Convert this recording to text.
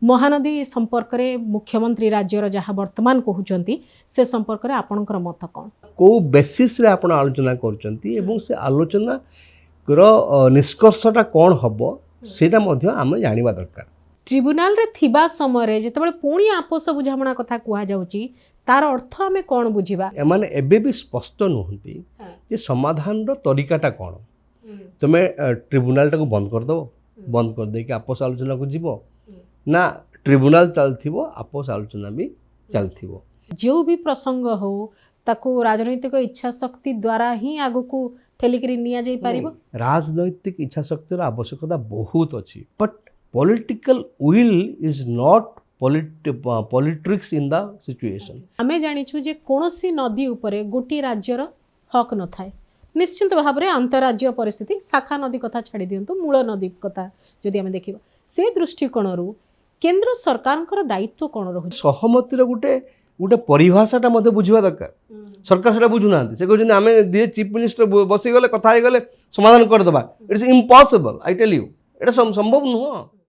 महानदी संपर्क रे मुख्यमंत्री राज्यर जहाँ वर्तमान कहउचंती से संपर्क रे आपनकर मत कौन को बेसिस रे आपण आलोचना करचंती एवं से आलोचना रो निष्कर्षटा कौन हबो सेटा मध्य आमे जानिबा दरकार। ट्रिब्यूनाल रे थिबा समय रे जेतेबेले पुणी आपस बुझामणा कथा कुहा जाउची तार अर्थ आमे कौन बुझिबा एमाने एबे भी स्पष्ट नहंती जे समाधान रो तरीकाटा कौन तुमे ट्रिब्यूनाल टाको बंद कर दो बंद कर दे कि आपस आलोचना को जीवो ना ट्रिब्यूनाल चलथिबो आपस आलोचना भी चलथिबो जो भी प्रसंग हो ताको राजनैतिक इच्छा शक्ति द्वारा ही आगु को ठेलिकरी निया जाई पारिबो। राजनैतिक इच्छा शक्तिर आवश्यकता बहुत अच्छी but political will is not politics in the situation. आमे जानिछु जे कोनोसी नदी उपरे गोटी राज्यर हक न थाए निश्चित भाव में अंतरराज्य परिस्थिति शाखा नदी कथा छाड़ी दिंतु मूल नदी कथा जदि आमे देखिबा से दृष्टिकोणरू केंद्र सरकारଙ୍କର दायित्व कौन रहुଛି सहमतिर गोटे गोटे परिभाषाटा मते बुझिबा दरकार। सरकार सेटा बुझु नांती से कहउछन आमे दिए चीफ मिनिस्टर बसी गले कथा हे गले समाधान कर दबा it's impossible I tell you एटा संभव नुह।